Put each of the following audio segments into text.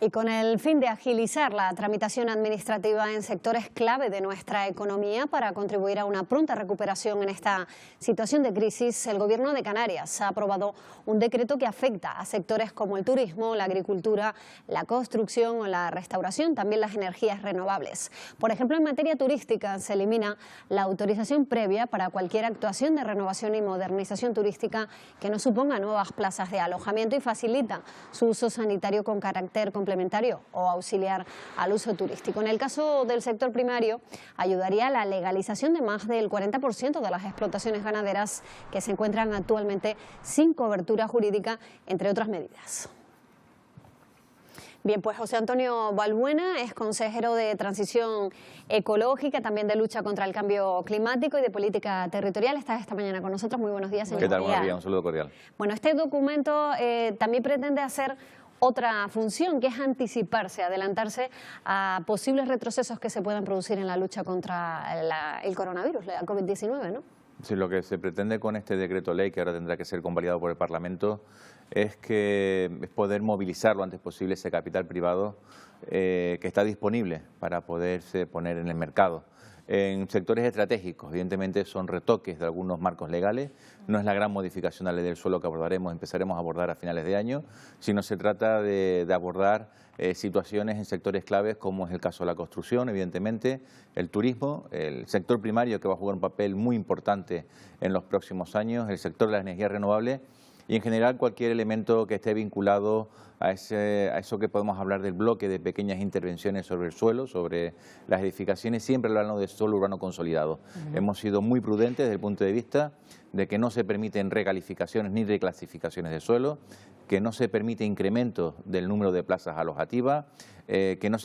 Y con el fin de agilizar la tramitación administrativa en sectores clave de nuestra economía para contribuir a una pronta recuperación en esta situación de crisis, el Gobierno de Canarias ha aprobado un decreto que afecta a sectores como el turismo, la agricultura, la construcción o la restauración, también las energías renovables. Por ejemplo, en materia turística se elimina la autorización previa para cualquier actuación de renovación y modernización turística que no suponga nuevas plazas de alojamiento y facilita su uso sanitario con carácter complementario o auxiliar al uso turístico. En el caso del sector primario, ayudaría a la legalización de más del 40% de las explotaciones ganaderas que se encuentran actualmente sin cobertura jurídica, entre otras medidas. Bien, pues José Antonio Balbuena es consejero de Transición Ecológica, también de lucha contra el cambio climático y de política territorial. Está esta mañana con nosotros. Muy buenos días, señor. ¿Qué tal? Buenos días, un saludo cordial. Bueno, este documento también pretende hacer otra función, que es anticiparse, adelantarse a posibles retrocesos que se puedan producir en la lucha contra el coronavirus, la COVID-19, ¿no? Sí, lo que se pretende con este decreto ley, que ahora tendrá que ser convalidado por el Parlamento, es poder movilizar lo antes posible ese capital privado que está disponible para poderse poner en el mercado. En sectores estratégicos, evidentemente son retoques de algunos marcos legales, no es la gran modificación a la ley del suelo que empezaremos a abordar a finales de año, sino se trata de abordar situaciones en sectores claves como es el caso de la construcción, evidentemente, el turismo, el sector primario que va a jugar un papel muy importante en los próximos años, el sector de las energías renovables y en general cualquier elemento que esté vinculado a eso que podemos hablar del bloque de pequeñas intervenciones sobre el suelo, sobre las edificaciones, siempre hablando de suelo urbano consolidado. Hemos sido muy prudentes desde el punto de vista de que no se permiten recalificaciones ni reclasificaciones de suelo, que no se permite incremento del número de plazas alojativas, que no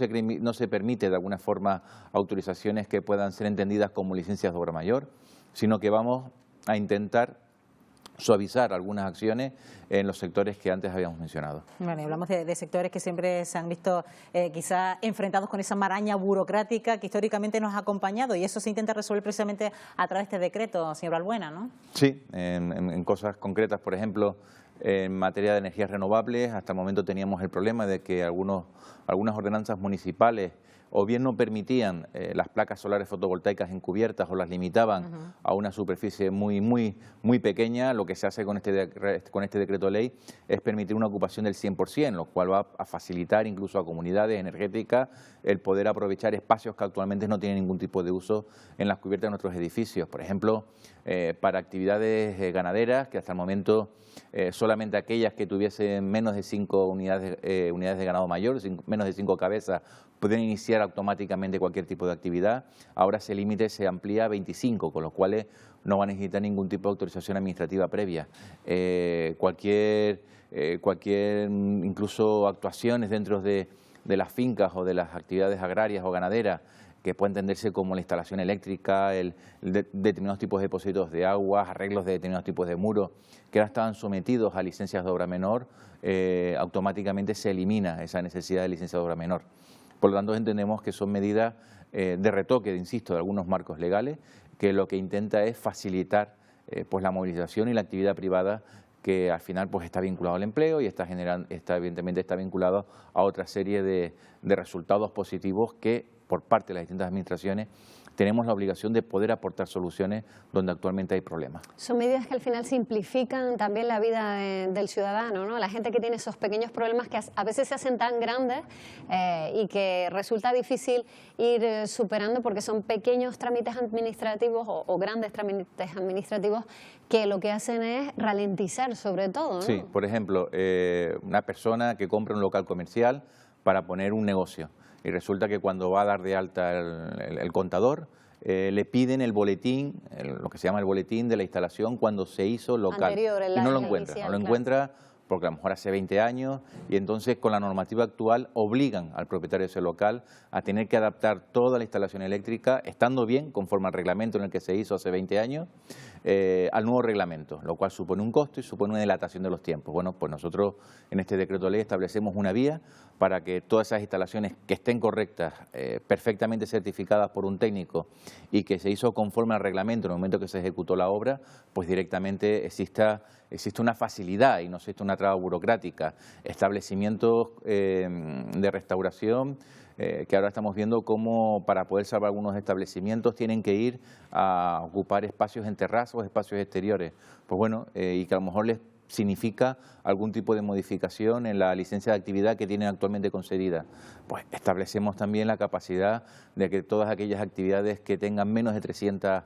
se permite de alguna forma autorizaciones que puedan ser entendidas como licencias de obra mayor, sino que vamos a intentar suavizar algunas acciones en los sectores que antes habíamos mencionado. Bueno, hablamos de sectores que siempre se han visto quizá enfrentados con esa maraña burocrática que históricamente nos ha acompañado y eso se intenta resolver precisamente a través de este decreto, señor Balbuena, ¿no? Sí, en cosas concretas, por ejemplo, en materia de energías renovables, hasta el momento teníamos el problema de que algunas ordenanzas municipales o bien no permitían las placas solares fotovoltaicas encubiertas o las limitaban a una superficie muy pequeña. Lo que se hace con este decreto ley es permitir una ocupación del 100%, lo cual va a facilitar incluso a comunidades energéticas el poder aprovechar espacios que actualmente no tienen ningún tipo de uso en las cubiertas de nuestros edificios. Por ejemplo, para actividades ganaderas, que hasta el momento solamente aquellas que tuviesen menos de 5 unidades de ganado mayor, menos de 5 cabezas, pueden iniciar automáticamente cualquier tipo de actividad. Ahora ese límite se amplía a 25, con lo cual no va a necesitar ningún tipo de autorización administrativa previa. Cualquier incluso actuaciones dentro de las fincas o de las actividades agrarias o ganaderas que puede entenderse como la instalación eléctrica, determinados tipos de depósitos de agua, arreglos de determinados tipos de muros, que ahora estaban sometidos a licencias de obra menor, automáticamente se elimina esa necesidad de licencia de obra menor. Por lo tanto, entendemos que son medidas de retoque, insisto, de algunos marcos legales, que lo que intenta es facilitar pues la movilización y la actividad privada que al final pues está vinculado al empleo y evidentemente está vinculado a otra serie de resultados positivos que por parte de las distintas administraciones tenemos la obligación de poder aportar soluciones donde actualmente hay problemas. Son medidas que al final simplifican también la vida del ciudadano, ¿no? La gente que tiene esos pequeños problemas que a veces se hacen tan grandes y que resulta difícil ir superando porque son pequeños trámites administrativos o grandes trámites administrativos que lo que hacen es ralentizar sobre todo, ¿no? Sí, por ejemplo, una persona que compra un local comercial para poner un negocio. Y resulta que cuando va a dar de alta el contador, le piden el boletín, lo que se llama el boletín de la instalación cuando se hizo local. Anterior, y no lo encuentra, inicial, no lo encuentra porque a lo mejor hace 20 años y entonces con la normativa actual obligan al propietario de ese local a tener que adaptar toda la instalación eléctrica, estando bien, conforme al reglamento en el que se hizo hace 20 años, al nuevo reglamento, lo cual supone un costo y supone una dilatación de los tiempos. Bueno, pues nosotros en este decreto de ley establecemos una vía para que todas esas instalaciones que estén correctas, perfectamente certificadas por un técnico y que se hizo conforme al reglamento en el momento que se ejecutó la obra, pues directamente existe una facilidad y no existe una traba burocrática. Establecimientos de restauración que ahora estamos viendo cómo para poder salvar algunos establecimientos tienen que ir a ocupar espacios en terrazas, espacios exteriores. Pues bueno, y que a lo mejor les significa algún tipo de modificación en la licencia de actividad que tienen actualmente concedida. Pues establecemos también la capacidad de que todas aquellas actividades que tengan menos de 300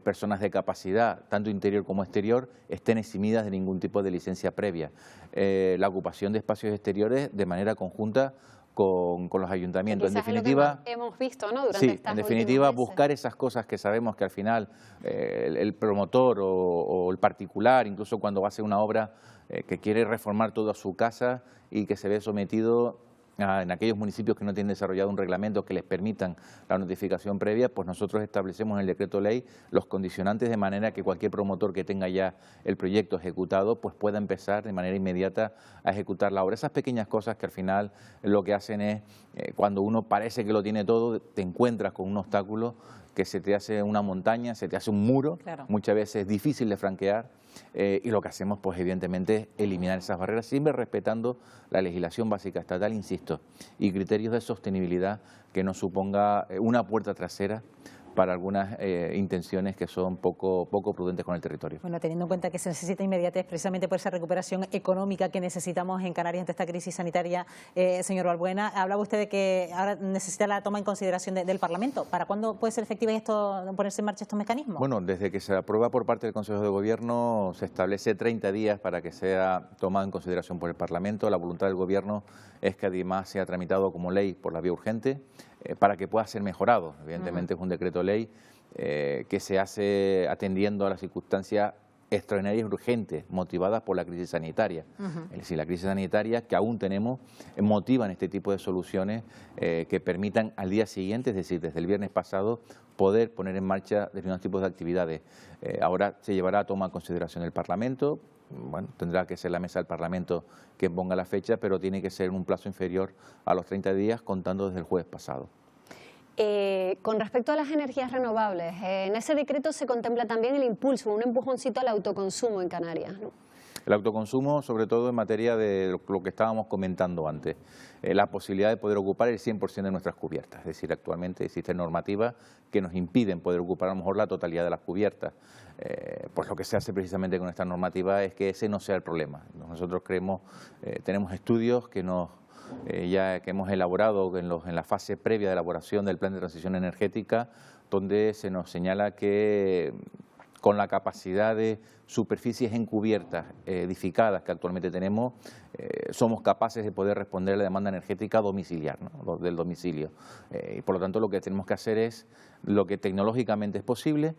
personas de capacidad, tanto interior como exterior, estén eximidas de ningún tipo de licencia previa. La ocupación de espacios exteriores de manera conjunta con los ayuntamientos. En definitiva, es lo que hemos visto, ¿no? Durante sí, en definitiva, buscar esas cosas que sabemos que al final el promotor o el particular, incluso cuando va a hacer una obra que quiere reformar toda su casa y que se ve sometido en aquellos municipios que no tienen desarrollado un reglamento que les permitan la notificación previa, pues nosotros establecemos en el decreto ley los condicionantes de manera que cualquier promotor que tenga ya el proyecto ejecutado pues pueda empezar de manera inmediata a ejecutar la obra. Esas pequeñas cosas que al final lo que hacen es, cuando uno parece que lo tiene todo, te encuentras con un obstáculo que se te hace una montaña, se te hace un muro, claro. Muchas veces es difícil de franquear y lo que hacemos pues evidentemente es eliminar esas barreras, siempre respetando la legislación básica estatal, insisto, y criterios de sostenibilidad que no suponga una puerta trasera para algunas intenciones que son poco prudentes con el territorio. Bueno, teniendo en cuenta que se necesita inmediatez precisamente por esa recuperación económica que necesitamos en Canarias ante esta crisis sanitaria, señor Balbuena, hablaba usted de que ahora necesita la toma en consideración del Parlamento. ¿Para cuándo puede ser efectiva ponerse en marcha estos mecanismos? Bueno, desde que se aprueba por parte del Consejo de Gobierno se establece 30 días para que sea tomado en consideración por el Parlamento. La voluntad del Gobierno es que además sea tramitado como ley por la vía urgente para que pueda ser mejorado. Evidentemente es un decreto ley que se hace atendiendo a las circunstancias extraordinarias y urgentes motivadas por la crisis sanitaria. Es decir, la crisis sanitaria que aún tenemos motivan este tipo de soluciones que permitan al día siguiente, es decir, desde el viernes pasado, poder poner en marcha determinados tipos de actividades. Ahora se llevará a toma en consideración el Parlamento. Bueno, tendrá que ser la mesa del Parlamento quien ponga la fecha, pero tiene que ser en un plazo inferior a los 30 días contando desde el jueves pasado. Con respecto a las energías renovables, en ese decreto se contempla también el impulso, un empujoncito al autoconsumo en Canarias, ¿no? El autoconsumo, sobre todo en materia de lo que estábamos comentando antes, la posibilidad de poder ocupar el 100% de nuestras cubiertas. Es decir, actualmente existen normativas que nos impiden poder ocupar a lo mejor la totalidad de las cubiertas. Pues lo que se hace precisamente con esta normativa es que ese no sea el problema. Nosotros creemos, tenemos estudios que hemos elaborado en la fase previa de elaboración del plan de transición energética, donde se nos señala que con la capacidad de superficies encubiertas, edificadas que actualmente tenemos, somos capaces de poder responder a la demanda energética domiciliar, ¿no? Del domicilio. Y por lo tanto lo que tenemos que hacer es lo que tecnológicamente es posible,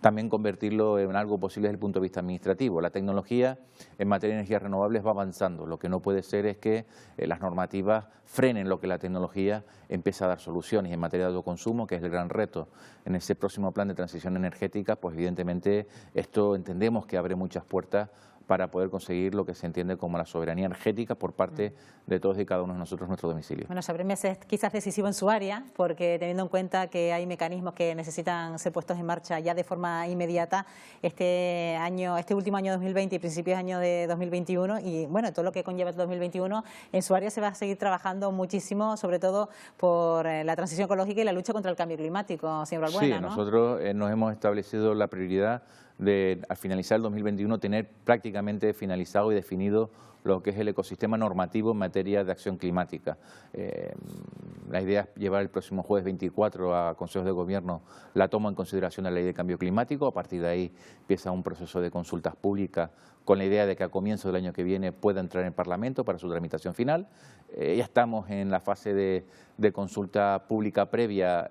también convertirlo en algo posible desde el punto de vista administrativo. La tecnología en materia de energías renovables va avanzando. Lo que no puede ser es que las normativas frenen lo que la tecnología empieza a dar soluciones. En materia de autoconsumo, que es el gran reto en ese próximo plan de transición energética, pues evidentemente esto entendemos que abre muchas puertas para poder conseguir lo que se entiende como la soberanía energética por parte de todos y cada uno de nosotros en nuestro domicilio. Bueno, saber meses es quizás decisivo en su área, porque teniendo en cuenta que hay mecanismos que necesitan ser puestos en marcha ya de forma inmediata, este último año 2020 y principios de año de 2021, y bueno, todo lo que conlleva el 2021, en su área se va a seguir trabajando muchísimo, sobre todo por la transición ecológica y la lucha contra el cambio climático, señor Balbuena, Sí, ¿no? Nosotros nos hemos establecido la prioridad de, al finalizar el 2021, tener prácticamente finalizado y definido lo que es el ecosistema normativo en materia de acción climática. La idea es llevar el próximo jueves 24 a Consejo de Gobierno la toma en consideración de la Ley de Cambio Climático. A partir de ahí empieza un proceso de consultas públicas con la idea de que a comienzo del año que viene pueda entrar en el Parlamento para su tramitación final. Ya estamos en la fase de consulta pública previa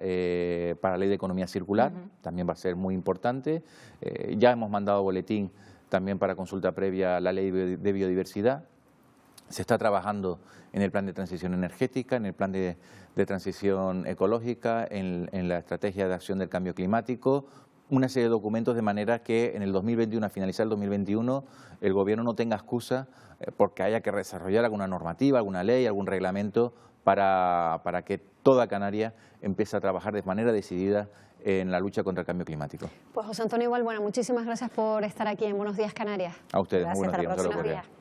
para la Ley de Economía Circular, también va a ser muy importante. Ya hemos mandado boletín también para consulta previa la Ley de Biodiversidad. Se está trabajando en el plan de transición energética, en el plan de transición ecológica, en la estrategia de acción del cambio climático, una serie de documentos de manera que en el 2021, a finalizar el 2021, el Gobierno no tenga excusa porque haya que desarrollar alguna normativa, alguna ley, algún reglamento para que toda Canarias empiece a trabajar de manera decidida en la lucha contra el cambio climático. Pues José Antonio Balbuena, muchísimas gracias por estar aquí en Buenos Días Canarias. A ustedes, Gracias, muy buenos hasta la días. próxima. Buenos días.